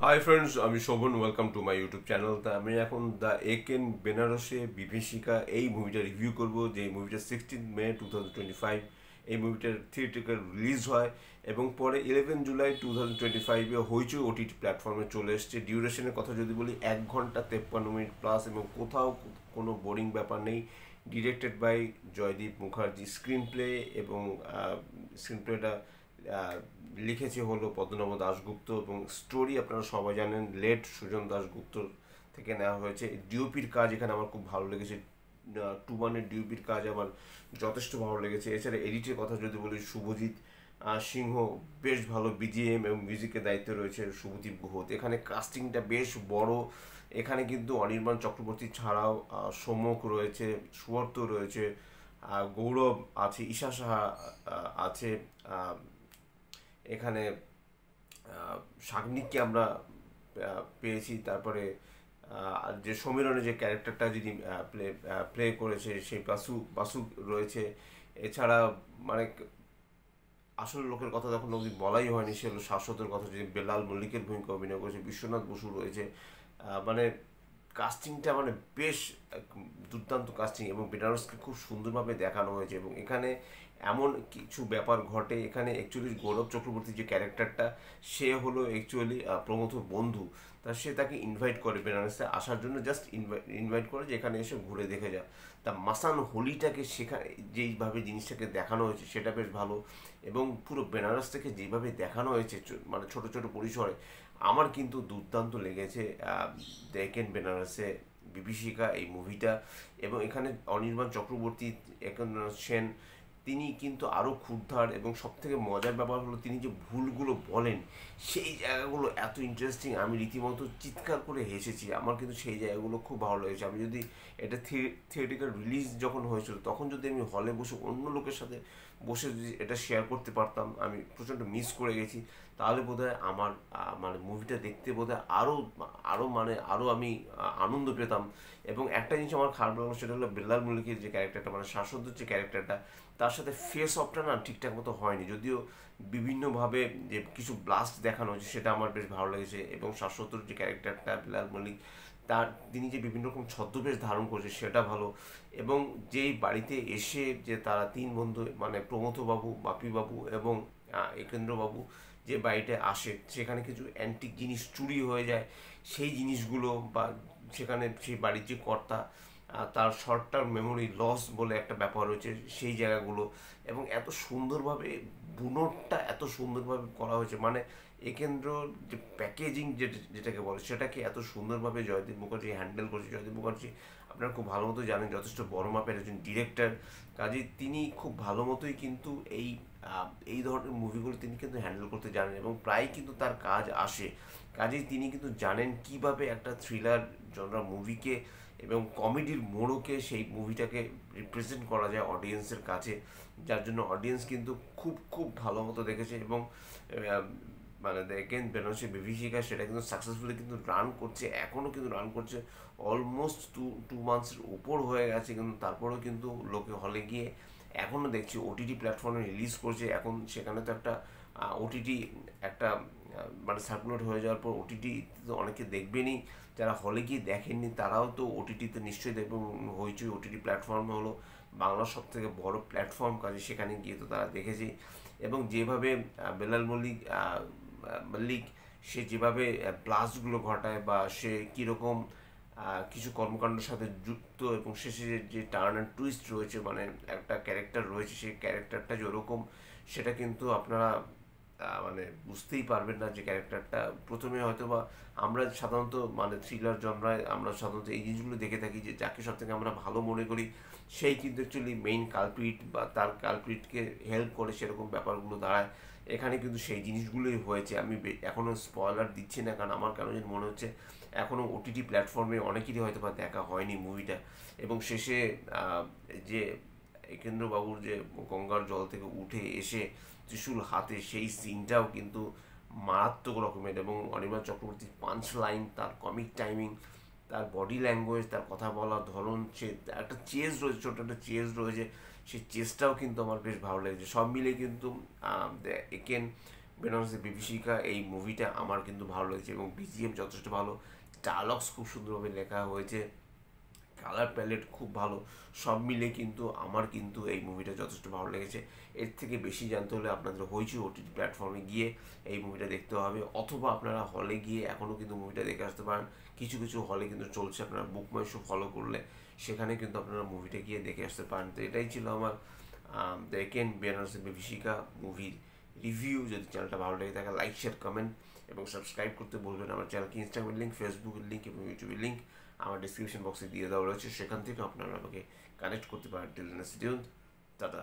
High friends, আমি Shovan. Welcome to my YouTube channel. তা আমি এখন দ্য একেন বেনারসে বিভীষিকা এই মুভিটা রিভিউ করব, যে মুভিটা 16 মে 2025 এই মুভিটার থিয়েট্রিক্যাল রিলিজ হয় এবং পরে 11 জুলাই 2025 হইচই ওটিটি প্ল্যাটফর্মে চলে এসছে। ডিউরেশনের কথা যদি বলি, 1 ঘন্টা 53 মিনিট প্লাস এবং কোথাও কোনো বোরিং ব্যাপার নেই। Directed by Joydeep Mukherjee. Screen play এবং স্ক্রিন প্লেটা লিখেছে হলো পদ্মনাভ দাশগুপ্ত এবং স্টোরি আপনারা সবাই জানেন লেট সুজন দাশগুপ্তর থেকে নেওয়া হয়েছে। ডিওপির কাজ এখানে আমার খুব ভালো লেগেছে। টুবানের ডিওপির কাজ আমার যথেষ্ট ভালো লেগেছে। এছাড়া এডিটের কথা যদি বলি, শুভজিৎ সিংহ বেশ ভালো। বিজিএম এবং মিউজিকের দায়িত্বে রয়েছে শুভদীপ গুহ। এখানে কাস্টিংটা বেশ বড়। এখানে কিন্তু অনির্বাণ চক্রবর্তী ছাড়াও সমক রয়েছে, সুয়ার্ত রয়েছে, গৌরব আছে, ঈশা সাহা আছে, এখানে শাগনিককে আমরা পেয়েছি। তারপরে যে সমীরণের যে ক্যারেক্টারটা যিনি প্লে প্লে করেছে সেই বাসু রয়েছে। এছাড়া মানে আসল লোকের কথা তখন অবধি বলাই হয়নি, সে হলো শাশ্বতের কথা, যে বেলাল মল্লিকের ভূমিকা অভিনয় করেছে। বিশ্বনাথ বসু রয়েছে। মানে কাস্টিংটা মানে বেশ দুর্দান্ত কাস্টিং এবং বেনারসকে খুব সুন্দরভাবে দেখানো হয়েছে। এবং এখানে এমন কিছু ব্যাপার ঘটে, এখানে অ্যাকচুয়ালি গৌরব চক্রবর্তীর যে ক্যারেক্টারটা, সে হলো অ্যাকচুয়ালি প্রমথর বন্ধু। তা সে তাকে ইনভাইট করে বেনারসে আসার জন্য, জাস্ট ইনভাইট করে যে এখানে এসে ঘুরে দেখে যা। তা মাসান হোলিটাকে সেখানে যেইভাবে জিনিসটাকে দেখানো হয়েছে সেটা বেশ ভালো। এবং পুরো বেনারস থেকে যেভাবে দেখানো হয়েছে মানে ছোট ছোট পরিসরে, আমার কিন্তু দুর্দান্ত লেগেছে দেখেন বেনারসে বিভীষিকা এই মুভিটা। এবং এখানে অনির্বাণ চক্রবর্তী, একনাথ সেন, তিনি কিন্তু আরও ক্ষুরধার। এবং সবথেকে মজার ব্যাপার হলো তিনি যে ভুলগুলো বলেন, সেই জায়গাগুলো এত ইন্টারেস্টিং, আমি রীতিমতো চিৎকার করে হেসেছি। আমার কিন্তু সেই জায়গাগুলো খুব ভালো লেগেছে। আমি যদি এটা থিয়েটিক্যাল রিলিজ যখন হয়েছিল, তখন যদি আমি হলে বসে অন্য লোকের সাথে বসে যদি এটা শেয়ার করতে পারতাম, আমি প্রচণ্ড মিস করে গেছি। তাহলে বোধহয় আমার মানে মুভিটা দেখতে বোধহয় আরও আরও মানে আরও আমি আনন্দ পেতাম। এবং একটা জিনিস আমার খারাপ লাগলো, সেটা হলো বেল্লাল মল্লিকের যে ক্যারেক্টারটা, মানে শাশ্বতের যে ক্যারেক্টারটা, তার সাথে ফেস অফটা না ঠিকঠাক মতো হয়নি। যদিও বিভিন্নভাবে যে কিছু ব্লাস্ট দেখানো হয়েছে সেটা আমার বেশ ভালো লেগেছে। এবং শাশ্বতর যে ক্যারেক্টারটা বেলাল মল্লিক, তার তিনি যে বিভিন্ন রকম ছদ্মবেশ ধারণ করেছে সেটা ভালো। এবং যেই বাড়িতে এসে যে তারা তিন বন্ধু, মানে প্রমথবাবু, বাপিবাবু এবং একেন্দ্রবাবু, যে বাড়িতে আসে, সেখানে কিছু অ্যান্টিক জিনিস চুরি হয়ে যায়, সেই জিনিসগুলো, বা সেখানে সেই বাড়ির যে কর্তা, তার শর্ট টার্ম মেমোরি লস বলে একটা ব্যাপার রয়েছে, সেই জায়গাগুলো। এবং এত সুন্দরভাবে বুনটটা এত সুন্দরভাবে করা হয়েছে, মানে একেন্দ্র যে প্যাকেজিং যেটাকে বলে, সেটাকে এত সুন্দরভাবে জয়দীপ মুখার্জি হ্যান্ডেল করেছে। জয়দীপ মুখার্জি আপনারা খুব ভালো মতো জানেন, যথেষ্ট বড় মাপের একজন ডিরেক্টর। কাজে তিনি খুব ভালো মতোই কিন্তু এই ধরনের মুভিগুলো তিনি কিন্তু হ্যান্ডেল করতে জানেন এবং প্রায় কিন্তু তার কাজ আসে। কাজেই তিনি কিন্তু জানেন কিভাবে একটা থ্রিলার জনরা মুভিকে এবং কমেডির মোড়কে সেই মুভিটাকে রিপ্রেজেন্ট করা যায় অডিয়েন্সের কাছে, যার জন্য অডিয়েন্স কিন্তু খুব খুব ভালো মতো দেখেছে। এবং মানে দেখেন বেনারসি বিভীষিকা সেটা কিন্তু সাকসেসফুলি কিন্তু রান করছে, এখনও কিন্তু রান করছে। অলমোস্ট টু মান্থসের উপর হয়ে গেছে, কিন্তু তারপরেও কিন্তু লোকে হলে গিয়ে এখনও দেখছি ওটিটি প্ল্যাটফর্মে রিলিজ করছে। এখন সেখানে তো একটা ওটিটি একটা মানে সার্কুলেট হয়ে যাওয়ার পর ওটিটি তো অনেকে দেখবেনই, যারা হলে গিয়ে দেখেননি তারাও তো ওটিটিতে নিশ্চয়ই দেখবেন। হইচই ওটিটি প্ল্যাটফর্ম হলো বাংলার সব থেকে বড় প্ল্যাটফর্ম, কাজে সেখানে গিয়ে তো তারা দেখেছে। এবং যেভাবে বেলাল মল্লিক সে যেভাবে ব্লাস্টগুলো ঘটায়, বা সে কীরকম কিছু কর্মকাণ্ডের সাথে যুক্ত, এবং শেষে যে টার্ন অ্যান্ড টুইস্ট রয়েছে, মানে একটা ক্যারেক্টার রয়েছে, সেই ক্যারেক্টারটা যে ওরকম, সেটা কিন্তু আপনারা মানে বুঝতেই পারবেন না। যে ক্যারেক্টারটা প্রথমে হয়তো বা আমরা সাধারণত মানে থ্রিলার জনরায় আমরা সাধারণত এই জিনিসগুলো দেখে থাকি, যে যাকে সব থেকে আমরা ভালো মনে করি সেই কিন্তু অ্যাকচুয়ালি মেইন কালপ্রিট, বা তার কালপ্রিটকে হেল্প করে, সেরকম ব্যাপারগুলো দাঁড়ায়। এখানে কিন্তু সেই জিনিসগুলোই হয়েছে। আমি এখনও স্পয়লার দিচ্ছি না, কারণ আমার কেন যেন মনে হচ্ছে এখনও ওটিটি প্ল্যাটফর্মে অনেকেরই হয়তো বা দেখা হয়নি মুভিটা। এবং শেষে যে একেন্দ্রবাবুর যে গঙ্গার জল থেকে উঠে এসে ত্রিশূল হাতে, সেই সিনটাও কিন্তু মারাত্মক রকমের। এবং অনির্বাণ চক্রবর্তীর পাঞ্চ লাইন, তার কমিক টাইমিং, তার বডি ল্যাঙ্গুয়েজ, তার কথা বলার ধরন, সে একটা চেজ রয়েছে, ছোট একটা চেজ রয়েছে, সেই চেজটাও কিন্তু আমার বেশ ভালো লেগেছে। সব মিলে কিন্তু একেন বেনারসি বিভীষিকা এই মুভিটা আমার কিন্তু ভালো লেগেছে, এবং বিজিএম যথেষ্ট ভালো, ডায়লগস খুব সুন্দরভাবে লেখা হয়েছে, কালার প্যালেট খুব ভালো, সব মিলে কিন্তু আমার কিন্তু এই মুভিটা যথেষ্ট ভালো লেগেছে। এর থেকে বেশি জানতে হলে আপনাদের হইচই ওটিটি প্ল্যাটফর্মে গিয়ে এই মুভিটা দেখতে হবে, অথবা আপনারা হলে গিয়ে এখনও কিন্তু মুভিটা দেখে আসতে পারেন। কিছু কিছু হলে কিন্তু চলছে, আপনারা বুক মাই শো ফলো করলে সেখানে কিন্তু আপনারা মুভিটা গিয়ে দেখে আসতে পারেন। তো এটাই ছিল আমার দেখেন বেনারসি বিভীষিকা মুভির রিভিউ। যদি চ্যানেলটা ভালো লেগে থাকে লাইক শেয়ার কমেন্ট এবং সাবস্ক্রাইব করতে বলবেন। আমার চ্যানেলকে ইনস্টাগ্রামের লিঙ্ক, ফেসবুকের লিঙ্ক এবং ইউটিউবের লিঙ্ক আমার ডিসক্রিপশন বক্সে দিয়ে দেওয়া রয়েছে, সেখান থেকে আপনারা আমাকে কানেক্ট করতে পারেন। Till next video, tata.